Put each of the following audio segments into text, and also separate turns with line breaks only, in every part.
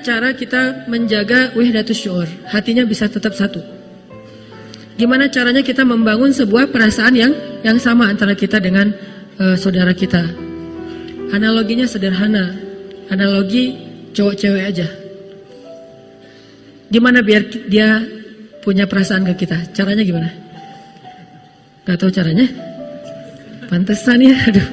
cara kita menjaga wahdatus syuur, hatinya bisa tetap satu? Gimana caranya kita membangun sebuah perasaan yang sama antara kita dengan saudara kita? Analoginya sederhana, analogi cowok cewek aja. Gimana biar dia punya perasaan ke kita? Caranya gimana? Gak tahu caranya? Pantesan ya, aduh.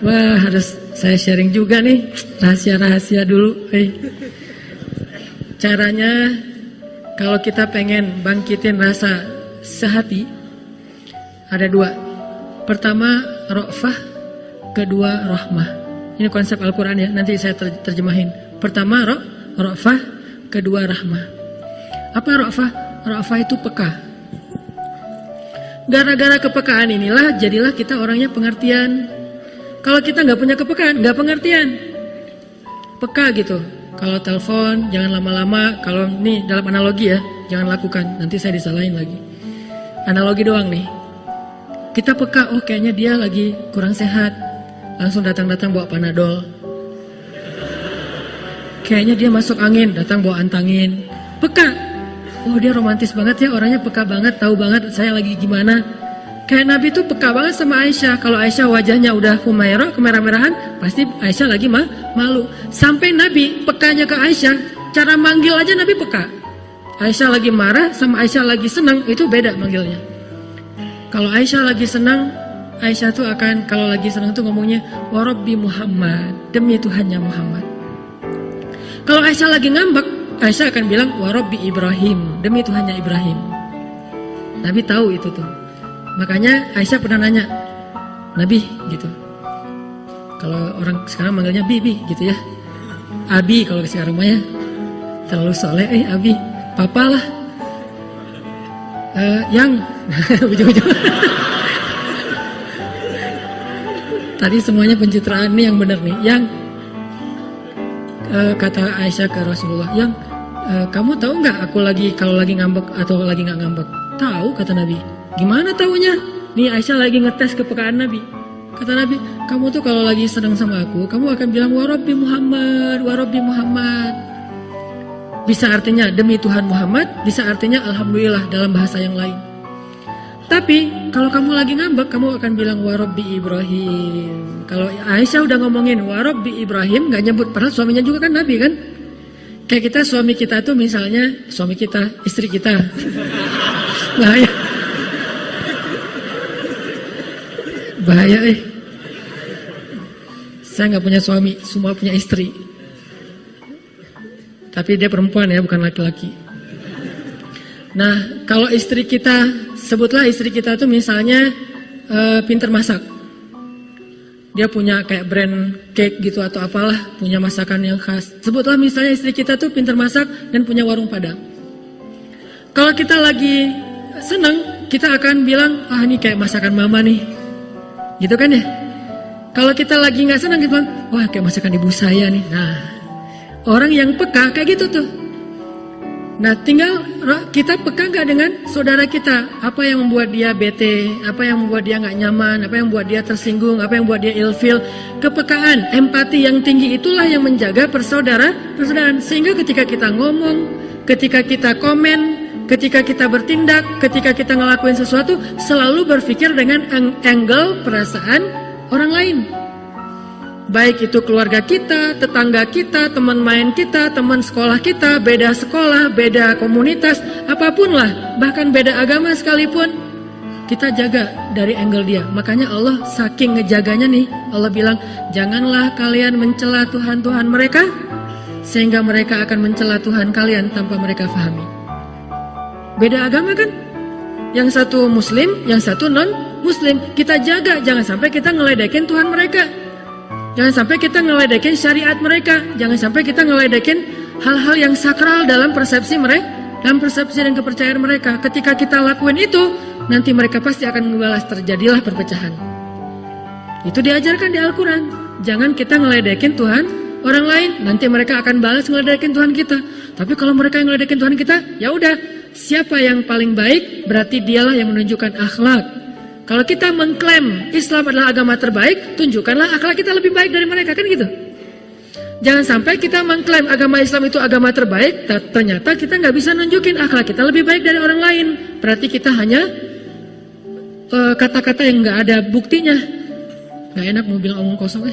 Wah, harus saya sharing juga nih, rahasia-rahasia dulu. Caranya, kalau kita pengen bangkitin rasa sehati, ada dua. Pertama, ra'fah, kedua, rahmah. Ini konsep Al-Quran ya, nanti saya terjemahin. Pertama, ra'fah, kedua, rahmah. Apa ra'fah? Ra'fah itu peka. Gara-gara kepekaan inilah, jadilah kita orangnya pengertian. Kalau kita nggak punya kepekaan, nggak pengertian. Peka gitu. Kalau telepon, jangan lama-lama. Kalau ini dalam analogi ya, jangan lakukan. Nanti saya disalahin lagi. Analogi doang nih. Kita peka, oh kayaknya dia lagi kurang sehat. Langsung datang-datang bawa Panadol. Kayaknya dia masuk angin, datang bawa antangin. Peka. Oh dia romantis banget ya, orangnya peka banget, tahu banget saya lagi gimana. Kayak Nabi tuh peka banget sama Aisyah. Kalau Aisyah wajahnya udah humairah, kemerah-merahan, pasti Aisyah lagi malu. Sampai Nabi pekanya ke Aisyah, cara manggil aja Nabi peka. Aisyah lagi marah sama Aisyah lagi senang, itu beda manggilnya. Kalau Aisyah lagi senang, Aisyah tuh akan, kalau lagi senang tuh ngomongnya wa Rabbi Muhammad, demi Tuhannya Muhammad. Kalau Aisyah lagi ngambek, Aisyah akan bilang wa Rabbi Ibrahim, demi Tuhannya Ibrahim. Nabi tahu itu tuh. Makanya Aisyah pernah nanya, Nabi gitu. Kalau orang sekarang manggilnya Bibi gitu ya. Abi kalau sekarang mah ya. Terlalu soleh, Abi, Papa lah. Yang ujung-ujung. Tadi semuanya pencitraan nih yang benar nih. Yang kata Aisyah ke Rasulullah, yang kamu tahu nggak aku lagi kalau lagi ngambek atau lagi nggak ngambek? Tahu, kata Nabi. Gimana taunya? Nih Aisyah lagi ngetes kepekaan Nabi. Kata Nabi, kamu tuh kalau lagi senang sama aku, kamu akan bilang wa Rabbi Muhammad, wa Rabbi Muhammad. Bisa artinya demi Tuhan Muhammad, bisa artinya alhamdulillah dalam bahasa yang lain. Tapi kalau kamu lagi ngambek, kamu akan bilang wa Rabbi Ibrahim. Kalau Aisyah udah ngomongin wa Rabbi Ibrahim, nggak nyebut, padahal suaminya juga kan Nabi kan. Kayak kita, suami kita tuh misalnya, suami kita, istri kita. Bahaya. Bahaya Saya nggak punya suami, semua punya istri. Tapi dia perempuan ya, bukan laki-laki. Nah, kalau istri kita, sebutlah istri kita tuh misalnya pinter masak. Dia punya kayak brand cake gitu atau apalah, punya masakan yang khas. Sebutlah misalnya istri kita tuh pinter masak dan punya warung Padang. Kalau kita lagi senang, kita akan bilang, ah ini kayak masakan mama nih. Gitu kan ya? Kalau kita lagi nggak senang, kita bilang, wah kayak masakan ibu saya nih. Nah, orang yang peka kayak gitu tuh. Nah, tinggal kita peka nggak dengan saudara kita? Apa yang membuat dia bete? Apa yang membuat dia nggak nyaman? Apa yang membuat dia tersinggung? Apa yang membuat dia ilfil? Kepekaan, empati yang tinggi itulah yang menjaga persaudaraan. Sehingga ketika kita ngomong, ketika kita komen, ketika kita bertindak, ketika kita ngelakuin sesuatu, selalu berpikir dengan angle perasaan orang lain. Baik itu keluarga kita, tetangga kita, teman main kita, teman sekolah kita, beda sekolah, beda komunitas, apapun lah, bahkan beda agama sekalipun, kita jaga dari angle dia. Makanya Allah saking ngejaganya nih, Allah bilang, janganlah kalian mencela Tuhan-Tuhan mereka, sehingga mereka akan mencela Tuhan kalian tanpa mereka fahami. Beda agama kan? Yang satu muslim, yang satu non-muslim. Kita jaga, jangan sampai kita ngeledekin Tuhan mereka. Jangan sampai kita ngeledekin syariat mereka. Jangan sampai kita ngeledekin hal-hal yang sakral dalam persepsi mereka, dalam persepsi dan kepercayaan mereka. Ketika kita lakuin itu, nanti mereka pasti akan membalas, terjadilah perpecahan. Itu diajarkan di Al-Quran. Jangan kita ngeledekin Tuhan orang lain, nanti mereka akan balas ngeledekin Tuhan kita. Tapi kalau mereka yang ngeledekin Tuhan kita, ya udah, siapa yang paling baik, berarti dialah yang menunjukkan akhlak. Kalau kita mengklaim Islam adalah agama terbaik, tunjukkanlah akhlak kita lebih baik dari mereka, kan gitu. Jangan sampai kita mengklaim agama Islam itu agama terbaik, ternyata kita nggak bisa nunjukin akhlak kita lebih baik dari orang lain. Berarti kita hanya kata-kata yang nggak ada buktinya. Nggak enak mau bilang omong kosong.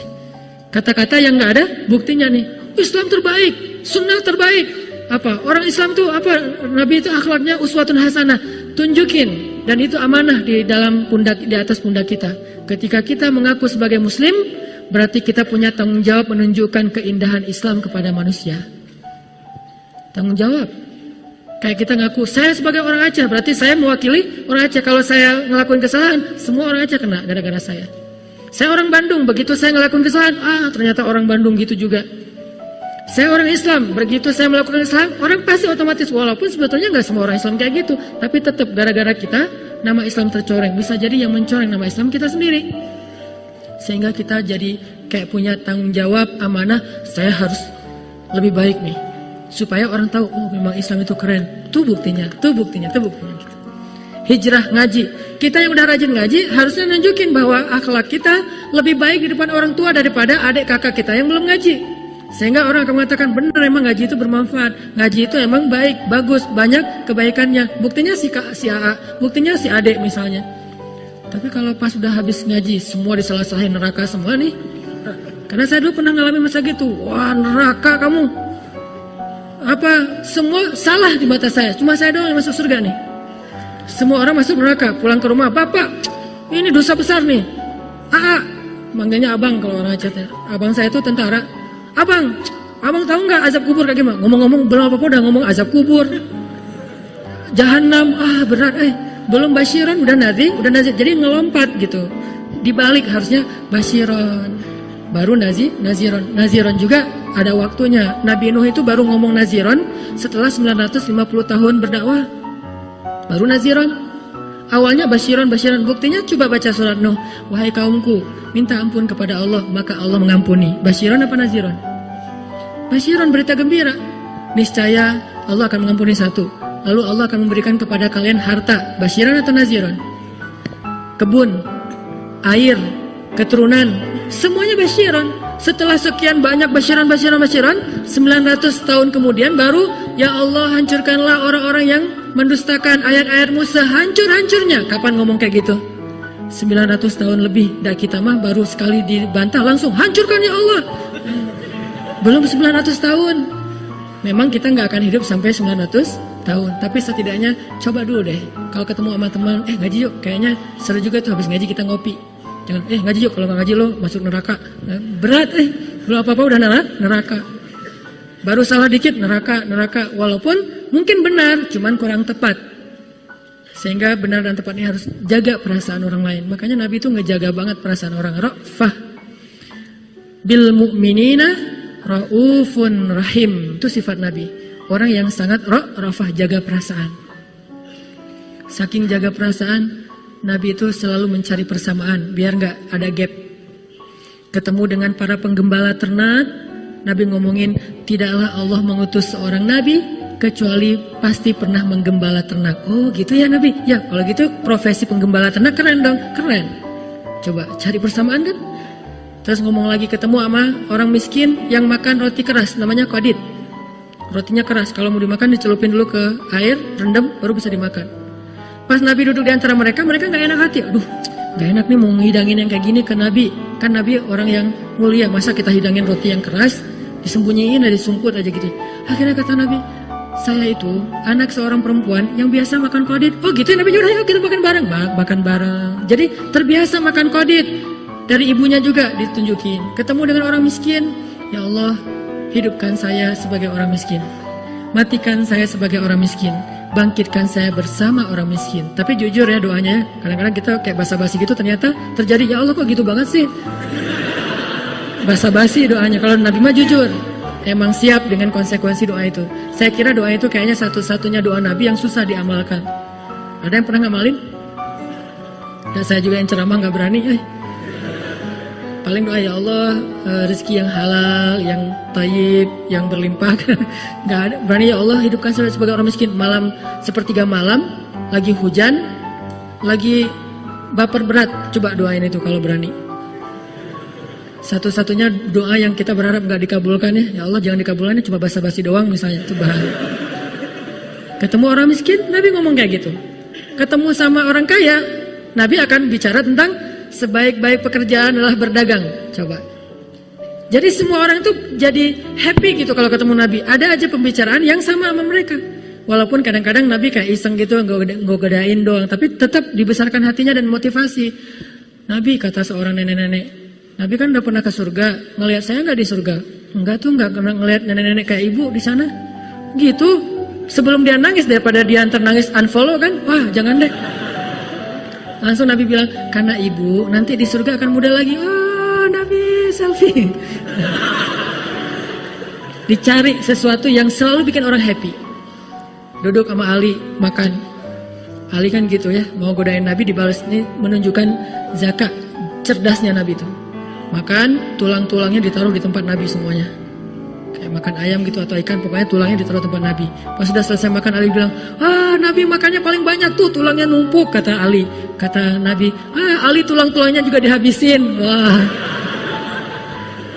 Kata-kata yang nggak ada buktinya nih. Islam terbaik, sunnah terbaik. Apa? Orang Islam tuh apa? Nabi itu akhlaknya uswatun hasanah. Tunjukin, dan itu amanah di dalam pundak, di atas pundak kita. Ketika kita mengaku sebagai Muslim, berarti kita punya tanggung jawab menunjukkan keindahan Islam kepada manusia. Tanggung jawab. Kayak kita ngaku, saya sebagai orang Aceh, berarti saya mewakili orang Aceh. Kalau saya ngelakuin kesalahan, semua orang Aceh kena gara-gara saya. Saya orang Bandung, begitu saya ngelakuin kesalahan, ternyata orang Bandung gitu juga. Saya orang Islam, begitu saya melakukan Islam, orang pasti otomatis, walaupun sebetulnya nggak semua orang Islam kayak gitu, tapi tetap gara-gara kita, nama Islam tercoreng. Bisa jadi yang mencoreng nama Islam kita sendiri. Sehingga kita jadi kayak punya tanggung jawab, amanah, saya harus lebih baik nih. Supaya orang tahu, oh memang Islam itu keren. Tuh buktinya, tuh buktinya, tuh buktinya. Gitu. Hijrah ngaji. Kita yang udah rajin ngaji, harusnya nunjukin bahwa akhlak kita lebih baik di depan orang tua daripada adik kakak kita yang belum ngaji. Sehingga orang akan mengatakan, benar emang ngaji itu bermanfaat. Ngaji itu emang baik, bagus, banyak kebaikannya. Buktinya si AA, buktinya si adik misalnya. Tapi kalau pas udah habis ngaji, semua disalah-salahin, neraka semua nih. Karena saya dulu pernah ngalamin masa gitu. Wah, neraka kamu. Apa, semua salah di mata saya. Cuma saya doang yang masuk surga nih. Semua orang masuk neraka, pulang ke rumah. Bapak, ini dosa besar nih. AA, manggilnya abang kalau orang Aceh. Abang saya itu tentara. Abang tahu nggak azab kubur kayak gimana? Ngomong-ngomong belum apa-apa udah ngomong azab kubur. Jahanam, berat. Belum basyiron udah nazir. Jadi ngelompat gitu. Dibalik harusnya basyiron. Baru naziron. Naziron juga ada waktunya. Nabi Nuh itu baru ngomong naziron setelah 950 tahun berdakwah. Baru naziron. Awalnya basyiron. Buktinya coba baca surat Nuh. Wahai kaumku, minta ampun kepada Allah, maka Allah mengampuni. Basyiron apa naziron? Basyiron, berita gembira. Niscaya Allah akan mengampuni satu. Lalu Allah akan memberikan kepada kalian harta. Basyiron atau naziron? Kebun, air, keturunan, semuanya basyiron. Setelah sekian banyak basyiron, 900 tahun kemudian baru, ya Allah hancurkanlah orang-orang yang mendustakan ayat-ayatmu sehancur-hancurnya. Kapan ngomong kayak gitu? 900 tahun lebih. Dan kita mah baru sekali dibantah langsung hancurkan ya Allah. Belum 900 tahun. Memang kita nggak akan hidup sampai 900 tahun. Tapi setidaknya coba dulu deh. Kalau ketemu sama teman, ngaji yuk. Kayaknya seru juga tuh habis ngaji kita ngopi. Jangan, ngaji yuk. Kalau nggak ngaji lo masuk neraka. Berat, belum apa-apa udah neraka. Baru salah dikit neraka. Walaupun mungkin benar, cuman kurang tepat. Sehingga benar dan tepat ini harus jaga perasaan orang lain. Makanya Nabi itu ngejaga banget perasaan orang. Ra'fah bil mu'minina ra'ufun rahim. Itu sifat Nabi. Orang yang sangat ra'fah, jaga perasaan. Saking jaga perasaan, Nabi itu selalu mencari persamaan biar nggak ada gap. Ketemu dengan para penggembala ternak, Nabi ngomongin, tidaklah Allah mengutus seorang Nabi kecuali pasti pernah menggembala ternak. Oh gitu ya Nabi? Ya kalau gitu profesi penggembala ternak keren dong. Keren. Coba cari persamaan kan. Terus ngomong lagi ketemu sama orang miskin yang makan roti keras, namanya qadid. Rotinya keras, kalau mau dimakan dicelupin dulu ke air, rendam, baru bisa dimakan. Pas Nabi duduk di antara mereka gak enak hati. Aduh, gak enak nih mau ngidangin yang kayak gini ke Nabi. Kan Nabi orang yang mulia, masa kita hidangin roti yang keras, disembunyiin, disumput aja gitu. Akhirnya kata Nabi, saya itu anak seorang perempuan yang biasa makan qadid. Oh gitu ya Nabi, yaudah yuk kita makan bareng. Makan bareng. Jadi terbiasa makan qadid. Dari ibunya juga ditunjukin. Ketemu dengan orang miskin, ya Allah, hidupkan saya sebagai orang miskin. Matikan saya sebagai orang miskin. Bangkitkan saya bersama orang miskin. Tapi jujur ya doanya, kadang-kadang kita kayak basa-basi gitu ternyata terjadi. Ya Allah kok gitu banget sih. Basa-basi doanya. Kalau Nabi mah jujur. Emang siap dengan konsekuensi doa itu. Saya kira doa itu kayaknya satu-satunya doa Nabi yang susah diamalkan. Ada yang pernah ngamalin? Dan saya juga yang ceramah gak berani. Paling doa ya Allah rezeki yang halal, yang tayyib, yang berlimpah. Gak ada. Berani ya Allah hidupkan saya sebagai orang miskin. Malam sepertiga malam, lagi hujan, lagi baper berat. Coba doain itu kalau berani. Satu-satunya doa yang kita berharap nggak dikabulkan ya Allah jangan dikabulkan, cuma basa-basi doang misalnya, itu bahaya. Ketemu orang miskin, Nabi ngomong kayak gitu. Ketemu sama orang kaya, Nabi akan bicara tentang sebaik-baik pekerjaan adalah berdagang. Coba. Jadi semua orang itu jadi happy gitu kalau ketemu Nabi. Ada aja pembicaraan yang sama mereka. Walaupun kadang-kadang Nabi kayak iseng gitu, nggak godain doang, tapi tetap dibesarkan hatinya dan motivasi. Nabi, kata seorang nenek-nenek, Nabi kan udah pernah ke surga, ngelihat saya nggak di surga? Enggak tuh, nggak pernah ngelihat nenek-nenek kayak ibu di sana. Gitu, sebelum dia nangis daripada dia antar nangis unfollow kan, wah jangan deh. Langsung Nabi bilang, karena ibu nanti di surga akan muda lagi. Oh Nabi selfie. Dicari sesuatu yang selalu bikin orang happy. Duduk sama Ali makan. Ali kan gitu ya, mau godain Nabi dibalas. Ini menunjukkan zakat cerdasnya Nabi itu. Makan, tulang-tulangnya ditaruh di tempat Nabi semuanya. Kayak makan ayam gitu atau ikan, pokoknya tulangnya ditaruh tempat Nabi. Pas sudah selesai makan, Ali bilang, Nabi makannya paling banyak tuh, tulangnya numpuk, kata Ali. Kata Nabi, Ali tulang-tulangnya juga dihabisin. Wah,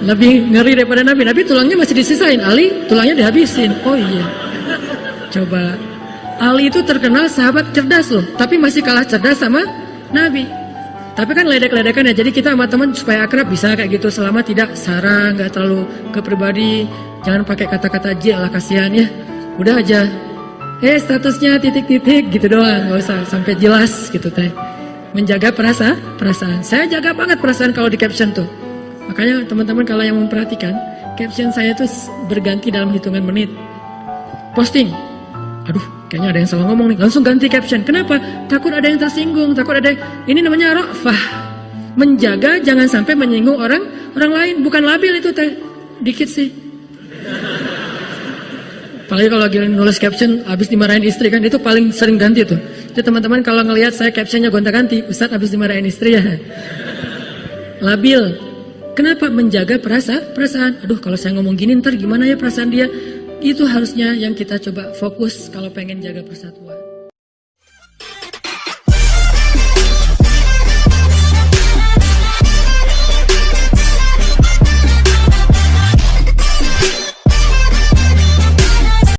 lebih ngeri daripada Nabi. Nabi tulangnya masih disisain, Ali tulangnya dihabisin. Oh iya, coba. Ali itu terkenal sahabat cerdas loh, tapi masih kalah cerdas sama Nabi. Tapi kan ledek-ledekan ya, jadi kita sama teman supaya akrab bisa kayak gitu, selama tidak sara, nggak terlalu ke pribadi, jangan pakai kata-kata J lah, kasihan ya. Udah aja, statusnya titik-titik gitu doang, nggak usah sampai jelas gitu teh. Menjaga perasaan. Saya jaga banget perasaan kalau di caption tuh. Makanya teman-teman kalau yang memperhatikan, caption saya tuh berganti dalam hitungan menit. Posting, aduh kayaknya ada yang salah ngomong nih, langsung ganti caption. Kenapa? Takut ada yang tersinggung, takut ada yang... Ini namanya ra'fah, menjaga jangan sampai menyinggung orang lain. Bukan labil itu teh, dikit sih. Apalagi kalau lagi nulis caption habis dimarahin istri kan, itu paling sering ganti tuh. Jadi teman-teman kalau ngelihat saya captionnya gonta-ganti, Ustadz habis dimarahin istri ya. Labil. Kenapa? Menjaga perasaan. Aduh kalau saya ngomong gini ntar gimana ya perasaan dia. Itu harusnya yang kita coba fokus kalau pengen jaga persatuan.